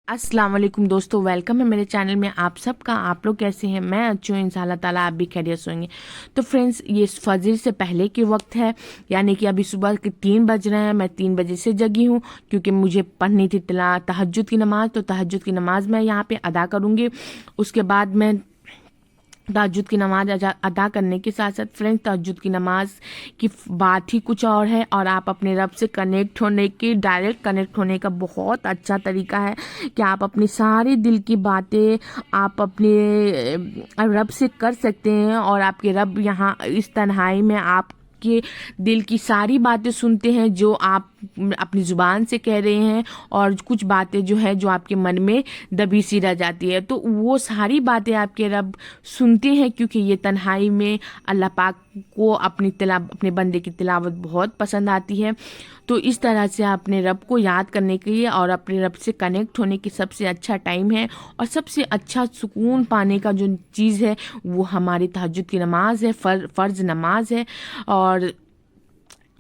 अस्सलाम वालेकुम दोस्तों, वेलकम है मेरे चैनल में आप सबका। आप लोग कैसे हैं? मैं अच्छी हूँ, इंशाल्लाह ताला आप भी खैरियत से होंगे। तो फ्रेंड्स, ये फजर से पहले के वक्त है, यानी कि अभी सुबह के 3 बज रहे हैं। मैं 3 बजे से जगी हूँ क्योंकि मुझे पढ़नी थी तहज्जुद की नमाज़। तो तहज्जुद की नमाज़ मैं यहाँ पे अदा करूँगी। उसके बाद मैं तहज्जुद की नमाज अदा करने के साथ साथ फ्रेंड्स, तहज्जुद की नमाज की बात ही कुछ और है और आप अपने रब से कनेक्ट होने की, डायरेक्ट कनेक्ट होने का बहुत अच्छा तरीका है कि आप अपनी सारी दिल की बातें आप अपने रब से कर सकते हैं। और आपके रब यहाँ इस तन्हाई में आपके दिल की सारी बातें सुनते हैं जो आप अपनी जुबान से कह रहे हैं, और कुछ बातें जो है जो आपके मन में दबी सी रह जाती है, तो वो सारी बातें आपके रब सुनते हैं। क्योंकि ये तन्हाई में अल्लाह पाक को अपने बंदे की तिलावत बहुत पसंद आती है। तो इस तरह से अपने रब को याद करने के लिए और अपने रब से कनेक्ट होने की सबसे अच्छा टाइम है और सबसे अच्छा सुकून पाने का जो चीज़ है वो हमारी तहज्जुद की नमाज है, फ़र्ज़ नमाज है। और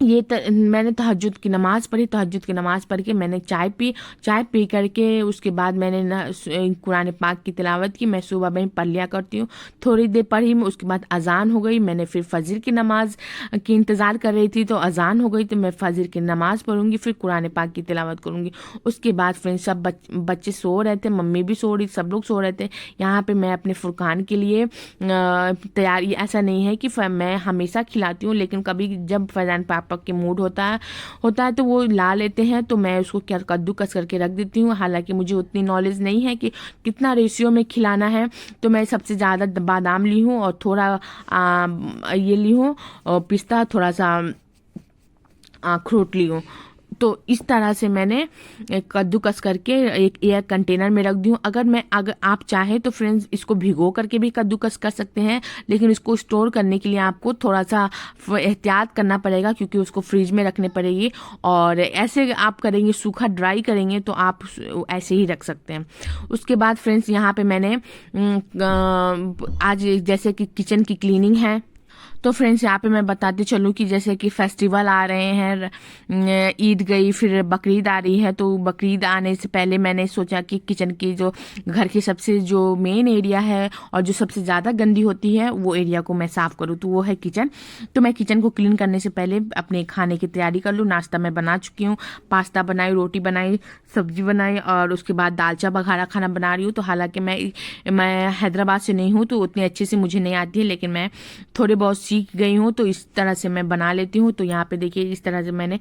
मैंने तहज्जुद की नमाज़ पढ़ी। तहज्जुद की नमाज़ पढ़ के मैंने चाय पी करके उसके बाद मैंने कुरान पाक की तिलावत की। मैं सुबह में पढ़ लिया करती हूँ, थोड़ी देर पढ़ी मैं, उसके बाद अजान हो गई। मैंने फिर फजर की नमाज़ की इंतज़ार कर रही थी, तो अजान हो गई तो मैं फजर की नमाज़ पढ़ूंगी, फिर कुरान पाक की तिलावत करूँगी। उसके बाद फिर सब बच्चे सो रहे थे, मम्मी भी सो रही, सब लोग सो रहे थे। यहाँ पर मैं अपने फुरकान के लिए तैयारी, ऐसा नहीं है कि मैं हमेशा खिलाती हूँ, लेकिन कभी जब फैज़ान पापा के मूड होता है तो वो ला लेते हैं, तो मैं उसको क्या कद्दूकस करके रख देती हूँ। हालांकि मुझे उतनी नॉलेज नहीं है कि कितना रेशियो में खिलाना है, तो मैं सबसे ज़्यादा बादाम ली हूँ और थोड़ा ये ली हूँ पिस्ता, थोड़ा सा अखरोट ली हूँ। तो इस तरह से मैंने कद्दूकस करके एक एयर कंटेनर में रख दी हूँ। अगर आप चाहें तो फ्रेंड्स इसको भिगो करके भी कद्दूकस कर सकते हैं, लेकिन इसको स्टोर करने के लिए आपको थोड़ा सा एहतियात करना पड़ेगा क्योंककि उसको फ्रिज में रखने पड़ेगी। और ऐसे आप करेंगे, सूखा ड्राई करेंगे तो आप ऐसे ही रख सकते हैं। उसके बाद फ्रेंड्स, यहाँ पे मैंने आज जैसे कि किचन की क्लीनिंग है, तो फ्रेंड्स यहाँ पे मैं बताते चलूँ कि जैसे कि फेस्टिवल आ रहे हैं, ईद गई, फिर बकरीद आ रही है। तो बकरीद आने से पहले मैंने सोचा कि किचन की जो घर की सबसे जो मेन एरिया है और जो सबसे ज़्यादा गंदी होती है वो एरिया को मैं साफ़ करूँ, तो वो है किचन। तो मैं किचन को क्लीन करने से पहले अपने खाने की तैयारी कर लूँ। नाश्ता मैं बना चुकी हूँ, पास्ता बनाई, रोटी बनाई, सब्जी बनाई और उसके बाद दालचा बघारा खाना बना रही हूँ। तो हालांकि मैं हैदराबाद से नहीं हूँ तो उतनी अच्छे से मुझे नहीं आती है, लेकिन मैं थोड़े बहुत सीख गई हूँ, तो इस तरह से मैं बना लेती हूँ। तो यहाँ पे देखिए इस तरह से मैंने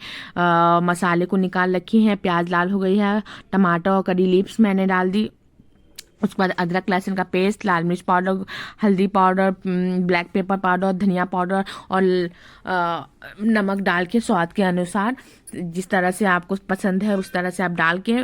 मसाले को निकाल रखी हैं। प्याज लाल हो गई है, टमाटर और करी लीव्स मैंने डाल दी। उसके बाद अदरक लहसुन का पेस्ट, लाल मिर्च पाउडर, हल्दी पाउडर, ब्लैक पेपर पाउडर, धनिया पाउडर और नमक डाल के स्वाद के अनुसार, जिस तरह से आपको पसंद है उस तरह से आप डाल के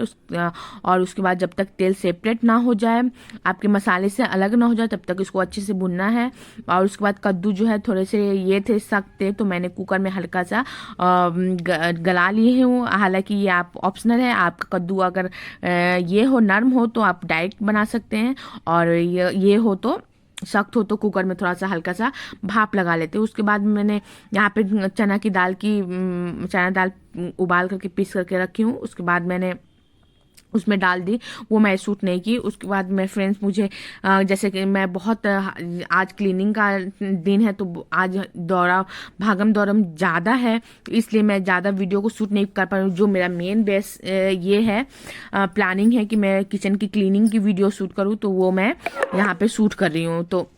और उसके बाद जब तक तेल सेपरेट ना हो जाए, आपके मसाले से अलग ना हो जाए, तब तक इसको अच्छे से भुनना है। और उसके बाद कद्दू जो है थोड़े से ये थे सख्त थे, तो मैंने कुकर में हल्का सा गला लिए हूँ। हालांकि ये आप ऑप्शनल है, आपका कद्दू अगर ये हो नरम हो तो आप डायरेक्ट बना सकते हैं, और ये हो तो सख्त हो तो कुकर में थोड़ा सा हल्का सा भाप लगा लेते हैं। उसके बाद मैंने यहाँ पे चना दाल उबाल करके पीस करके रखी हूँ। उसके बाद मैंने उसमें डाल दी, वो मैं सूट नहीं की। उसके बाद मैं फ्रेंड्स मुझे जैसे कि मैं बहुत आज क्लीनिंग का दिन है, तो आज भागम दौड़म ज़्यादा है, तो इसलिए मैं ज़्यादा वीडियो को शूट नहीं कर पा रही हूँ। जो मेरा मेन बेस ये है, प्लानिंग है कि मैं किचन की क्लीनिंग की वीडियो शूट करूँ, तो वो मैं यहाँ पे शूट कर रही हूँ। तो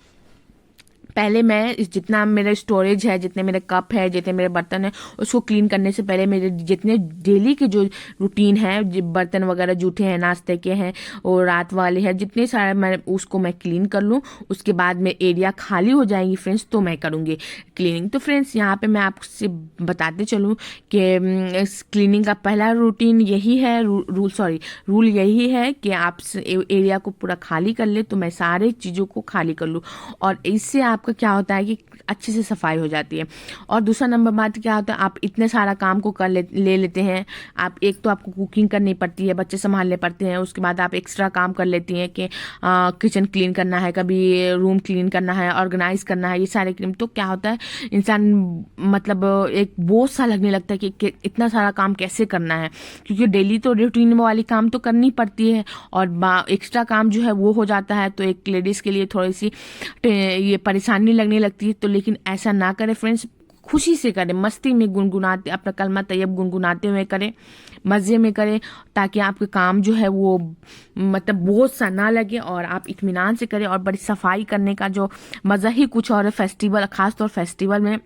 पहले मैं जितना मेरा स्टोरेज है, जितने मेरे कप है, जितने मेरे बर्तन है, उसको क्लीन करने से पहले मेरे जितने डेली के जो रूटीन है, बर्तन वगैरह जूठे हैं, नाश्ते के हैं और रात वाले हैं, जितने सारे मैं क्लीन कर लूँ। उसके बाद में एरिया खाली हो जाएंगी फ्रेंड्स, तो मैं करूँगी क्लीनिंग। तो फ्रेंड्स यहाँ पे मैं आपसे बताते चलूँ कि क्लीनिंग का पहला रूटीन यही है, रूल यही है कि आप एरिया को पूरा खाली कर ले, तो मैं सारे चीज़ों को खाली कर लूँ। और इससे आपका क्या होता है कि अच्छे से सफाई हो जाती है। और दूसरा नंबर बात क्या होता है, आप इतने सारा काम को ले लेते हैं। आप एक तो आपको कुकिंग करनी पड़ती है, बच्चे संभालने पड़ते हैं, उसके बाद आप एक्स्ट्रा काम कर लेती हैं कि किचन क्लीन करना है, कभी रूम क्लीन करना है, ऑर्गेनाइज करना है, ये सारे क्लीन। तो क्या होता है, इंसान मतलब एक बोझ सा लगने लगता है कि इतना सारा काम कैसे करना है, क्योंकि डेली तो रूटीन वाली काम तो करनी पड़ती है और एक्स्ट्रा काम जो है वो हो जाता है। तो एक लेडीज के लिए थोड़ी सी ये परेशानी लगने लगती है। तो लेकिन ऐसा ना करें फ्रेंड्स, खुशी से करें, मस्ती में गुनगुनाते, अपना कलमा तैयब गुनगुनाते हुए करें, मज़े में करें, ताकि आपके काम जो है वो मतलब बोझ सा ना लगे और आप इत्मीनान से करें। और बड़ी सफाई करने का जो मज़ा ही कुछ और है। फेस्टिवल, खासतौर फेस्टिवल में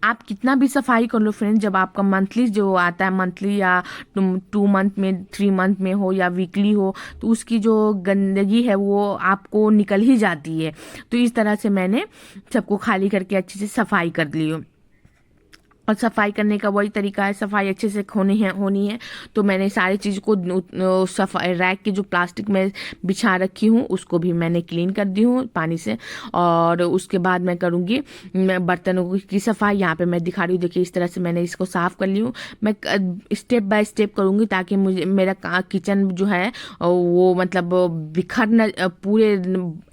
आप कितना भी सफाई कर लो फ्रेंड्स, जब आपका मंथली जो आता है, मंथली या 2 मंथ में, 3 मंथ में हो या वीकली हो, तो उसकी जो गंदगी है वो आपको निकल ही जाती है। तो इस तरह से मैंने सबको खाली करके अच्छे से सफाई कर ली हूँ। और सफाई करने का वही तरीका है, सफाई अच्छे से होनी है। तो मैंने सारी चीज़ को सफाई रैक की जो प्लास्टिक में बिछा रखी हूँ उसको भी मैंने क्लीन कर दी हूँ पानी से। और उसके बाद मैं करूँगी बर्तनों की सफाई। यहाँ पे मैं दिखा रही हूँ, देखिए इस तरह से मैंने इसको साफ़ कर ली हूँ। मैं स्टेप बाय स्टेप करूँगी ताकि मुझे मेरा किचन जो है वो मतलब बिखर न, पूरे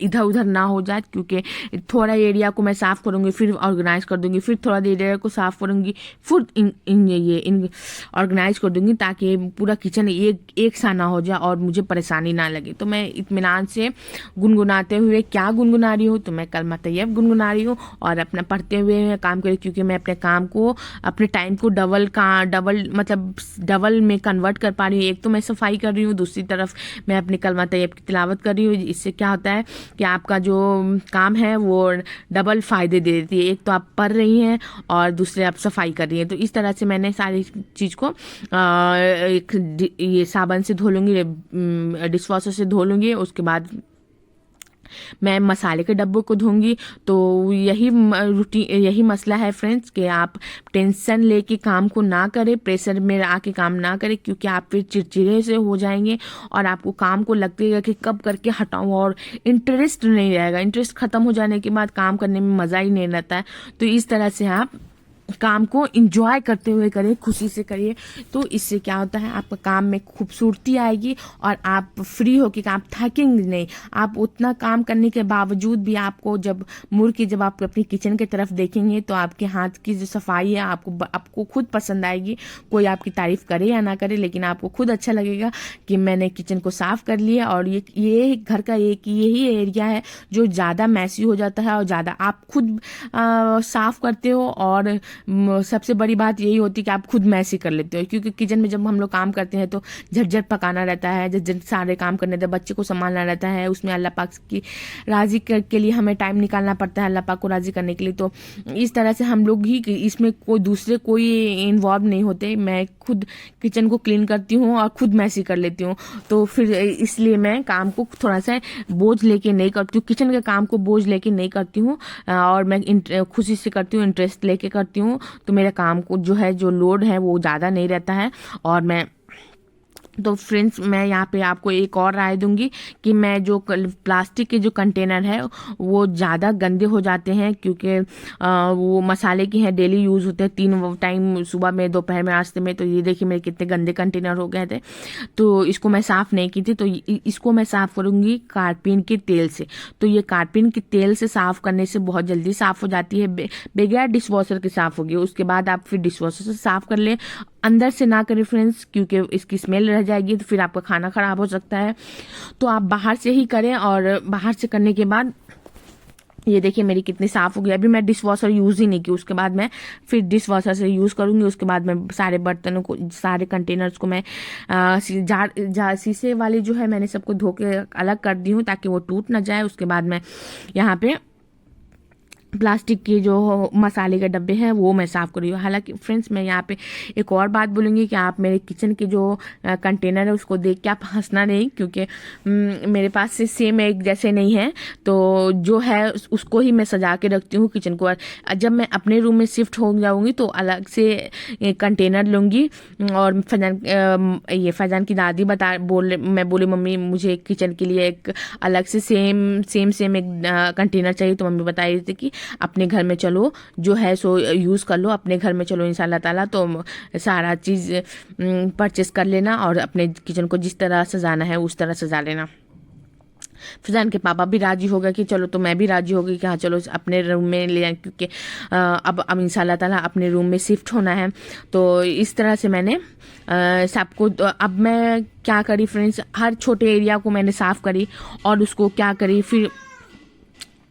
इधर उधर ना हो जाए, क्योंकि थोड़ा एरिया को मैं साफ़ करूँगी, फिर ऑर्गेनाइज कर दूँगी, फिर थोड़ा एरिया को साफ़ करूँगी, फुड इन ऑर्गेनाइज कर दूंगी, ताकि पूरा किचन एक सा ना हो जाए और मुझे परेशानी ना लगे। तो मैं इत्मीनान से गुनगुनाते हुए, क्या गुनगुना रही हूँ, तो मैं कलमा तैयब गुनगुना रही हूँ और अपना पढ़ते हुए काम करी, क्योंकि मैं अपने काम को, अपने टाइम को डबल में कन्वर्ट कर पा रही हूँ। एक तो मैं सफाई कर रही हूँ, दूसरी तरफ मैं अपनी कलमा तैयब की तिलावत कर रही हूँ। इससे क्या होता है कि आपका जो काम है वो डबल फायदे दे देती है। एक तो आप पढ़ रही हैं और दूसरे आप सफाई कर रही है। तो इस तरह से मैंने सारी चीज़ को ये साबुन से धो लूँगी, डिशवॉशर से धो लूँगी। उसके बाद मैं मसाले के डब्बों को धोंगी। तो यही मसला है फ्रेंड्स, कि आप टेंशन लेके काम को ना करें, प्रेशर में आके काम ना करें, क्योंकि आप फिर चिड़चिड़े से हो जाएंगे और आपको काम को लगेगा कि कब करके हटाऊं, और इंटरेस्ट नहीं रहेगा। इंटरेस्ट खत्म हो जाने के बाद काम करने में मज़ा ही नहीं रहता है। तो इस तरह से आप काम को इंजॉय करते हुए करें, खुशी से करिए। तो इससे क्या होता है, आपका काम में खूबसूरती आएगी और आप फ्री होकर, आप थकेंगे नहीं। आप उतना काम करने के बावजूद भी आपको जब मुड़ के जब आप अपनी किचन की तरफ देखेंगे तो आपके हाथ की जो सफाई है आपको खुद पसंद आएगी। कोई आपकी तारीफ करे या ना करे, लेकिन आपको खुद अच्छा लगेगा कि मैंने किचन को साफ कर लिया। और ये घर का यही एरिया है जो ज़्यादा मैसी हो जाता है और ज़्यादा आप खुद साफ करते हो। और सबसे बड़ी बात यही होती है कि आप खुद मैसी कर लेते हो, क्योंकि किचन में जब हम लोग काम करते हैं तो झटझट पकाना रहता है, झटझट सारे काम करने रहते हैं, बच्चे को संभालना रहता है, उसमें अल्लाह पाक की राजी के लिए हमें टाइम निकालना पड़ता है, अल्लाह पाक को राजी करने के लिए। तो इस तरह से हम लोग ही, इसमें कोई इन्वॉल्व नहीं होते। मैं खुद किचन को क्लीन करती हूँ और खुद मैसी कर लेती हूँ। तो फिर इसलिए मैं काम को थोड़ा सा बोझ लेके नहीं करती हूँ, किचन के काम को बोझ लेके नहीं करती हूँ, और मैं खुशी से करती हूँ, इंटरेस्ट लेके करती हूँ। तो मेरे काम को जो है, जो लोड है वो ज़्यादा नहीं रहता है। और मैं तो फ्रेंड्स, मैं यहाँ पे आपको एक और राय दूंगी कि मैं जो प्लास्टिक के जो कंटेनर है वो ज़्यादा गंदे हो जाते हैं, क्योंकि वो मसाले के हैं, डेली यूज़ होते हैं 3 टाइम, सुबह में, दोपहर में, नाश्ते में। तो ये देखिए मेरे कितने गंदे कंटेनर हो गए थे। तो इसको मैं साफ़ नहीं की थी, तो इसको मैं साफ़ करूँगी कारपीन के तेल से। तो ये कारपीन के तेल से साफ़ करने से बहुत जल्दी साफ़ हो जाती है, बगैर डिशवॉशर के साफ़ होगी। उसके बाद आप फिर डिशवॉशर से साफ़ कर लें, अंदर से ना करें फ्रेंड्स, क्योंकि इसकी स्मेल रह जाएगी तो फिर आपका खाना ख़राब हो सकता है। तो आप बाहर से ही करें। और बाहर से करने के बाद ये देखिए मेरी कितनी साफ़ हो गई। अभी मैं डिश वॉशर यूज़ ही नहीं की, उसके बाद मैं फिर डिश वॉशर से यूज़ करूँगी। उसके बाद मैं सारे बर्तनों को, सारे कंटेनर्स को मैं शीशे वाली जो है मैंने सबको धो के अलग कर दी हूँ ताकि वो टूट ना जाए। उसके बाद मैं यहाँ पे प्लास्टिक के जो मसाले के डब्बे हैं वो मैं साफ़ कर रही हूँ। हालांकि फ्रेंड्स, मैं यहाँ पे एक और बात बोलूँगी कि आप मेरे किचन के जो कंटेनर है उसको देख के आप हंसना नहीं, क्योंकि मेरे पास से सेम एक जैसे नहीं है। तो जो है उसको ही मैं सजा के रखती हूँ किचन को। जब मैं अपने रूम में शिफ्ट हो जाऊँगी तो अलग से कंटेनर लूँगी। और फैजान की दादी मैं बोली मम्मी मुझे किचन के लिए एक अलग से सेम एक कंटेनर चाहिए। तो मम्मी बता रही थी कि अपने घर में चलो जो है सो यूज़ कर लो, अपने घर में चलो इंशाल्लाह ताला, तो सारा चीज़ परचेस कर लेना और अपने किचन को जिस तरह सजाना है उस तरह सजा लेना। फैजान के पापा भी राजी हो गए कि चलो, तो मैं भी राजी हो गई कि हाँ चलो अपने रूम में ले जाएं, क्योंकि अब इंशाल्लाह ताला अपने रूम में शिफ्ट होना है। तो इस तरह से मैंने सबको, अब मैं क्या करी फ्रेंड्स, हर छोटे एरिया को मैंने साफ़ करी और उसको क्या करी, फिर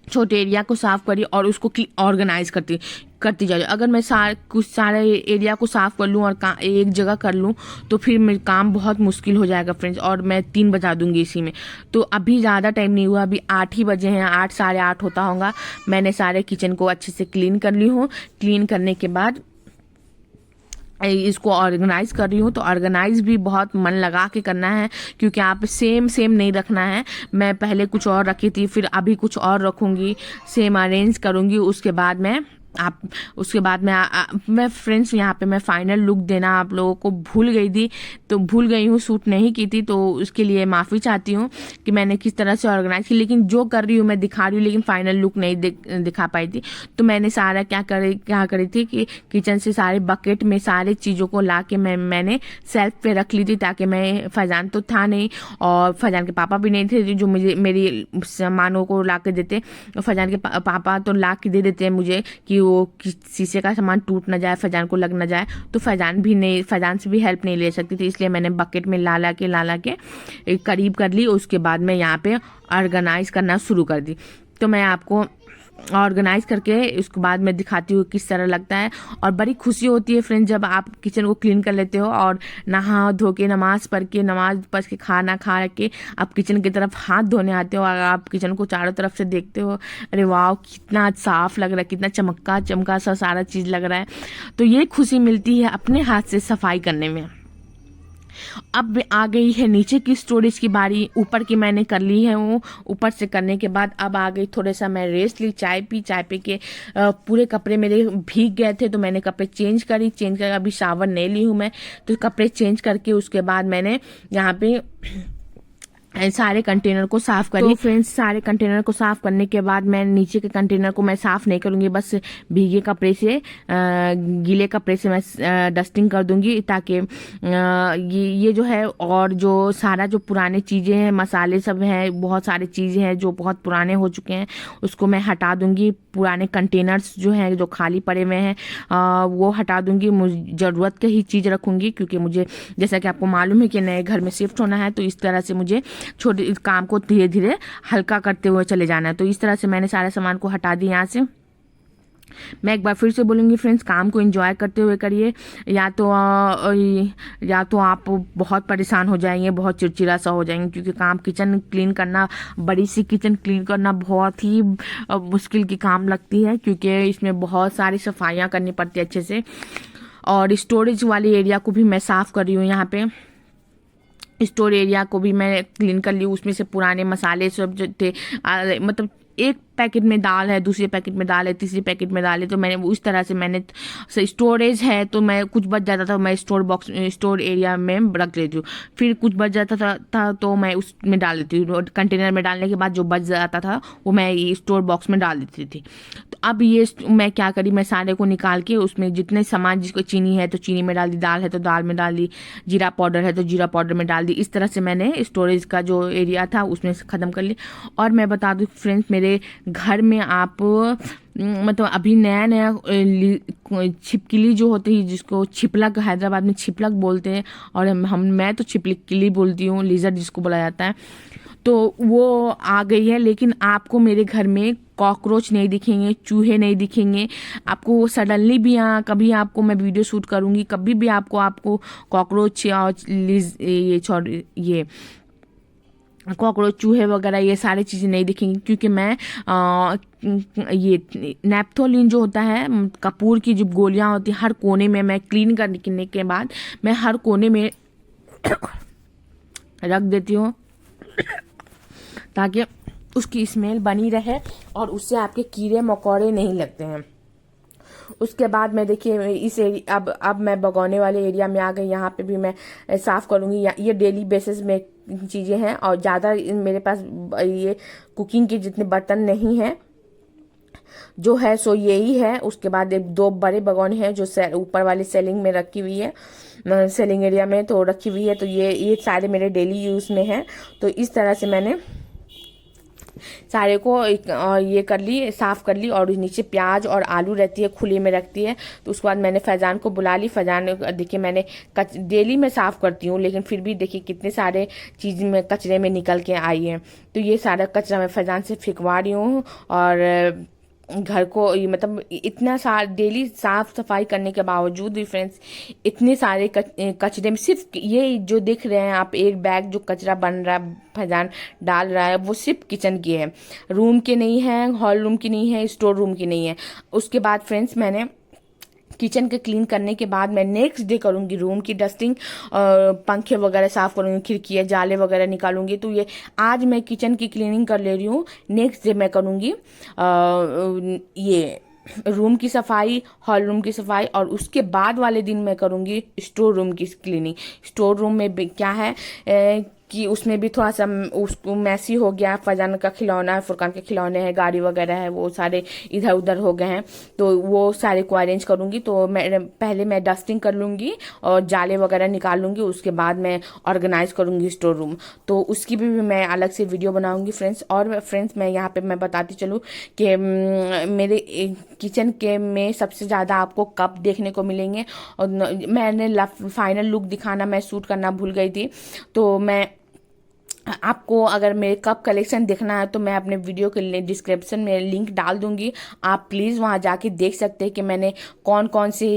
छोटे एरिया को साफ़ करी और उसको ऑर्गेनाइज करती जा रही। अगर मैं कुछ सारे एरिया को साफ़ कर लूँ और एक जगह कर लूँ तो फिर मेरा काम बहुत मुश्किल हो जाएगा फ्रेंड्स, और मैं 3 बजा दूंगी इसी में। तो अभी ज़्यादा टाइम नहीं हुआ, अभी 8 ही बजे हैं, 8 साढ़े 8 होता होगा। मैंने सारे किचन को अच्छे से क्लीन कर ली हूँ। क्लीन करने के बाद इसको ऑर्गेनाइज कर रही हूँ। तो ऑर्गेनाइज भी बहुत मन लगा के करना है, क्योंकि आप सेम नहीं रखना है। मैं पहले कुछ और रखी थी, फिर अभी कुछ और रखूँगी, सेम अरेंज करूँगी। उसके बाद मैं फ्रेंड्स यहाँ पे मैं फाइनल लुक देना आप लोगों को भूल गई थी, तो भूल गई हूँ, शूट नहीं की थी, तो उसके लिए माफ़ी चाहती हूँ कि मैंने किस तरह से ऑर्गेनाइज की। लेकिन जो कर रही हूँ मैं दिखा रही हूँ, लेकिन फाइनल लुक नहीं दिखा पाई थी। तो मैंने सारा क्या करी थी कि किचन से सारे बकेट में सारे चीज़ों को ला के मैंने सेल्फ पे रख ली थी, ताकि मैं, फैजान तो था नहीं और फैजान के पापा भी नहीं थे जो मुझे मेरी सामानों को ला के देते। फैजान के पापा तो ला के दे देते हैं मुझे कि वो शीशे का सामान टूट ना जाए, फैजान को लग ना जाए। तो फैजान से भी हेल्प नहीं ले सकती थी, इसलिए मैंने बकेट में ला के करीब कर ली। उसके बाद मैं यहाँ पे ऑर्गेनाइज करना शुरू कर दी। तो मैं आपको ऑर्गेनाइज करके उसके बाद मैं दिखाती हूँ किस तरह लगता है। और बड़ी खुशी होती है फ्रेंड्स जब आप किचन को क्लीन कर लेते हो और नहा धो के नमाज पढ़ के खाना खा के आप किचन की तरफ हाथ धोने आते हो और आप किचन को चारों तरफ से देखते हो, अरे वाह कितना साफ लग रहा है, कितना चमका सा सारा चीज़ लग रहा है। तो ये खुशी मिलती है अपने हाथ से सफाई करने में। अब आ गई है नीचे की स्टोरेज की बारी। ऊपर की मैंने कर ली है, वो ऊपर से करने के बाद अब आ गई, थोड़ा सा मैं रेस्ट ली, चाय पी के पूरे कपड़े मेरे भीग गए थे, तो मैंने कपड़े चेंज करके अभी शावर नहीं ली हूँ मैं, तो कपड़े चेंज करके उसके बाद मैंने यहाँ पे सारे कंटेनर को साफ करी। तो फ्रेंड्स सारे कंटेनर को साफ करने के बाद मैं नीचे के कंटेनर को मैं साफ नहीं करूंगी, बस भीगे कपड़े से गीले कपड़े से मैं डस्टिंग कर दूंगी, ताकि ये जो है और जो सारा जो पुराने चीज़ें हैं, मसाले सब हैं, बहुत सारी चीज़ें हैं जो बहुत पुराने हो चुके हैं, उसको मैं हटा दूंगी। पुराने कंटेनर्स जो हैं जो खाली पड़े हुए हैं वो हटा दूंगी। मुझे ज़रूरत की ही चीज़ रखूंगी, क्योंकि मुझे जैसा कि आपको मालूम है कि नए घर में शिफ्ट होना है, तो इस तरह से मुझे छोटे काम को धीरे धीरे हल्का करते हुए चले जाना है। तो इस तरह से मैंने सारे सामान को हटा दिया यहाँ से। मैं एक बार फिर से बोलूँगी फ्रेंड्स, काम को एंजॉय करते हुए करिए, या तो आप बहुत परेशान हो जाएंगे, बहुत चिड़चिड़ा सा हो जाएंगे, क्योंकि किचन क्लीन करना, बड़ी सी किचन क्लीन करना बहुत ही मुश्किल की काम लगती है, क्योंकि इसमें बहुत सारी सफाइयाँ करनी पड़ती है अच्छे से। और स्टोरेज वाले एरिया को भी मैं साफ़ कर रही हूँ। यहाँ पे स्टोर एरिया को भी मैं क्लीन कर ली, उसमें से पुराने मसाले सब जो थे, मतलब एक पैकेट में दाल है, दूसरे पैकेट में दाल है, तीसरे पैकेट में दाल है, तो मैंने उस तरह से मैंने स्टोरेज है, तो मैं कुछ बच जाता था मैं स्टोर एरिया में रख लेती हूँ। फिर कुछ बच जाता था तो मैं उसमें डाल देती हूँ, कंटेनर में डालने के बाद जो बच जाता था वो मैं स्टोर बॉक्स में डाल देती थी। तो अब ये मैं क्या करी, मैं सारे को निकाल के उसमें जितने सामान, जिसको चीनी है तो चीनी में डाल दी, दाल है तो दाल में डाल दी, जीरा पाउडर है तो जीरा पाउडर में डाल दी। इस तरह से मैंने स्टोरेज का जो एरिया था उसमें से ख़त्म कर ली। और मैं बता दूँ फ्रेंड्स, मेरे घर में आप मतलब अभी नया छिपकली जो होती है, जिसको छिपलक हैदराबाद में छिपलक बोलते हैं, और मैं तो छिपकली बोलती हूँ, लिजर्ड जिसको बोला जाता है, तो वो आ गई है। लेकिन आपको मेरे घर में कॉकरोच नहीं दिखेंगे, चूहे नहीं दिखेंगे आपको। सडनली भी कभी आपको मैं वीडियो शूट करूँगी, कभी भी आपको कॉकरोच और ये कॉकरोच, चूहे वगैरह ये सारी चीज़ें नहीं दिखेंगी, क्योंकि मैं ये नेप्थोलिन जो होता है, कपूर की जो गोलियां होती हैं, हर कोने में मैं क्लीन करने के बाद मैं हर कोने में रख देती हूँ, ताकि उसकी स्मेल बनी रहे और उससे आपके कीड़े मकोड़े नहीं लगते हैं। उसके बाद मैं देखिए इस एरिया, अब मैं भगोने वाले एरिया में आ गई। यहाँ पे भी मैं साफ़ करूँगी। ये डेली बेसिस में चीज़ें हैं, और ज़्यादा मेरे पास ये कुकिंग के जितने बर्तन नहीं हैं, जो है सो यही है। उसके बाद एक 2 बड़े भगोने हैं जो ऊपर वाली सेलिंग में रखी हुई है, सेलिंग एरिया में तो रखी हुई है। तो ये सारे मेरे डेली यूज़ में हैं। तो इस तरह से मैंने सारे को ये कर ली, साफ़ कर ली। और नीचे प्याज और आलू रहती है, खुले में रखती है। तो उसके बाद मैंने फैज़ान को बुला ली। फैज़ान देखिए मैंने डेली मैं साफ़ करती हूँ, लेकिन फिर भी देखिए कितने सारे चीज़ में कचरे में निकल के आई है। तो ये सारा कचरा मैं फैज़ान से फेंकवा रही हूँ। और घर को ये मतलब इतना डेली साफ सफाई करने के बावजूद भी फ्रेंड्स इतने सारे कचरे में सिर्फ ये जो देख रहे हैं आप, एक बैग जो कचरा बन रहा है फैजान डाल रहा है, वो सिर्फ किचन की है, रूम के नहीं है, हॉल रूम की नहीं है, स्टोर रूम की नहीं है। उसके बाद फ्रेंड्स मैंने किचन के क्लीन करने के बाद मैं नेक्स्ट डे करूंगी रूम की डस्टिंग, पंखे वगैरह साफ करूंगी, खिड़की जाले वगैरह निकालूंगी। तो ये आज मैं किचन की क्लीनिंग कर ले रही हूँ, नेक्स्ट डे मैं करूंगी ये रूम की सफाई, हॉल रूम की सफाई। और उसके बाद वाले दिन मैं करूंगी स्टोर रूम की क्लीनिंग। स्टोर रूम में क्या है कि उसमें भी थोड़ा सा उसको मैसी हो गया। फैजान का खिलौना है, फुरकान के खिलौने हैं, गाड़ी वगैरह है, वो सारे इधर उधर हो गए हैं। तो वो सारे को अरेंज करूंगी। तो पहले मैं डस्टिंग कर लूंगी और जाले वगैरह निकाल लूंगी। उसके बाद मैं ऑर्गेनाइज करूंगी स्टोर रूम। तो उसकी भी मैं अलग से वीडियो बनाऊंगी फ्रेंड्स। और फ्रेंड्स मैं यहाँ पे मैं बताती चलूँ कि मेरे किचन के में सबसे ज़्यादा आपको कप देखने को मिलेंगे। और मैंने फाइनल लुक दिखाना, मैं शूट करना भूल गई थी। तो मैं आपको अगर मेरे कप कलेक्शन देखना है तो मैं अपने वीडियो के डिस्क्रिप्शन में लिंक डाल दूंगी। आप प्लीज़ वहां जाके देख सकते हैं कि मैंने कौन कौन से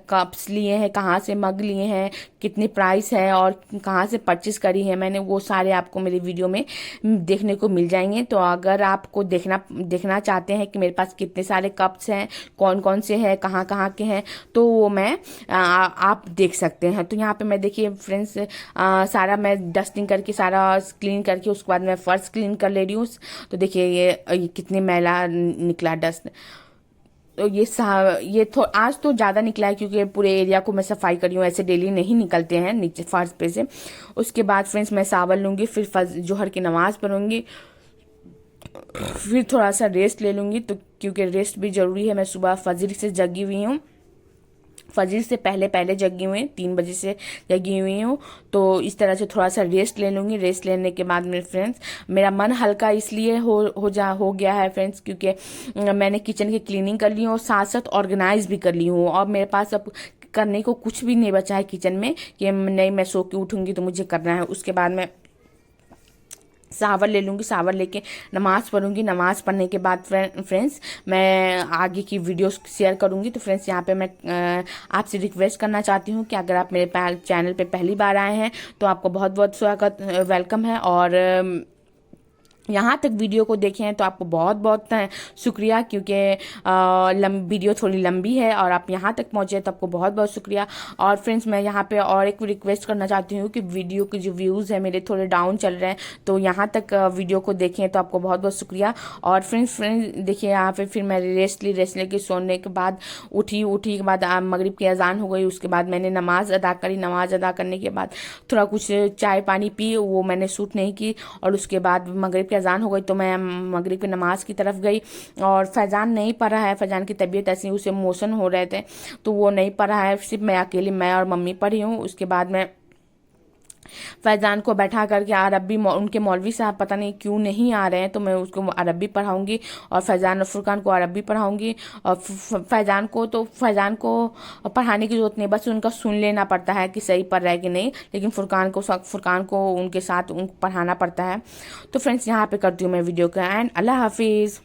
कप्स लिए हैं, कहाँ से मग लिए हैं, कितनी प्राइस है और कहाँ से परचेज करी है मैंने, वो सारे आपको मेरे वीडियो में देखने को मिल जाएंगे। तो अगर आपको देखना चाहते हैं कि मेरे पास कितने सारे कप्स हैं, कौन कौन से हैं, कहाँ कहाँ के हैं, तो वो मैं आप देख सकते हैं। तो यहाँ पे मैं देखिए फ्रेंड्स सारा मैं डस्टिंग करके सारा क्लीन करके उसके बाद मैं फर्श क्लीन कर ले रही हूँ। तो देखिए ये कितने मैला निकला डस्ट। तो ये आज तो ज़्यादा निकला है क्योंकि पूरे एरिया को मैं सफाई करी हूँ, ऐसे डेली नहीं निकलते हैं नीचे फर्श पे से। उसके बाद फ्रेंड्स मैं सावल लूँगी, फिर जोहर की नमाज़ पढ़ूंगी, फिर थोड़ा सा रेस्ट ले लूँगी। तो क्योंकि रेस्ट भी ज़रूरी है। मैं सुबह फजर से जगी हुई हूँ, फजर से पहले जगी हुई, 3 बजे से जगी हुई हूँ। तो इस तरह से थोड़ा सा रेस्ट ले लूँगी। रेस्ट लेने के बाद मेरे फ्रेंड्स मेरा मन हल्का इसलिए हो गया है फ्रेंड्स क्योंकि मैंने किचन की क्लीनिंग कर ली हूँ और साथ साथ ऑर्गेनाइज भी कर ली हूँ। और मेरे पास अब करने को कुछ भी नहीं बचा है किचन में कि नहीं मैं सो के उठूँगी तो मुझे करना है। उसके बाद मैं सावर ले लूँगी, सावर लेके नमाज़ पढ़ूंगी। नमाज़ पढ़ने के बाद फ्रेंड्स मैं आगे की वीडियो शेयर करूँगी। तो फ्रेंड्स यहाँ पे मैं आपसे रिक्वेस्ट करना चाहती हूँ कि अगर आप मेरे चैनल पे पहली बार आए हैं तो आपको बहुत बहुत स्वागत, वेलकम है। और यहाँ तक वीडियो को देखे हैं तो आपको बहुत बहुत शुक्रिया क्योंकि वीडियो थोड़ी लंबी है और आप यहाँ तक पहुँचे तो आपको बहुत बहुत शुक्रिया। और फ्रेंड्स मैं यहाँ पे और एक रिक्वेस्ट करना चाहती हूँ कि वीडियो के जो व्यूज़ है मेरे थोड़े डाउन चल रहे हैं, तो यहाँ तक वीडियो को देखें तो आपको बहुत बहुत शुक्रिया। और फ्रेंड्स देखिए यहाँ पे फिर मैं रेस्ट लेके सोने के बाद उठी के बाद मगरिब की अजान हो गई। उसके बाद मैंने नमाज़ अदा करी। नमाज़ अदा करने के बाद थोड़ा कुछ चाय पानी पी, वो मैंने शूट नहीं की। और उसके बाद मगरिब की अजान हो गई तो मैं मगरिब की नमाज की तरफ गई। और फैजान नहीं पढ़ा है, फैजान की तबीयत ऐसी, उसे मोशन हो रहे थे तो वो नहीं पढ़ा है, सिर्फ मैं अकेली, मैं और मम्मी पढ़ी हूँ। उसके बाद मैं फैजान को बैठा करके अरबी, उनके मौलवी साहब पता नहीं क्यों नहीं आ रहे हैं तो मैं उसको अरबी पढ़ाऊंगी और फैजान और फुरकान को अरबी पढ़ाऊंगी। और फैजान को पढ़ाने की जरूरत नहीं, बस उनका सुन लेना पड़ता है कि सही पढ़ रहा है कि नहीं, लेकिन फुरकान को उनके साथ पढ़ाना पड़ता है। तो फ्रेंड्स यहाँ पे करती हूँ मैं वीडियो का एंड अल्लाह हाफिज़।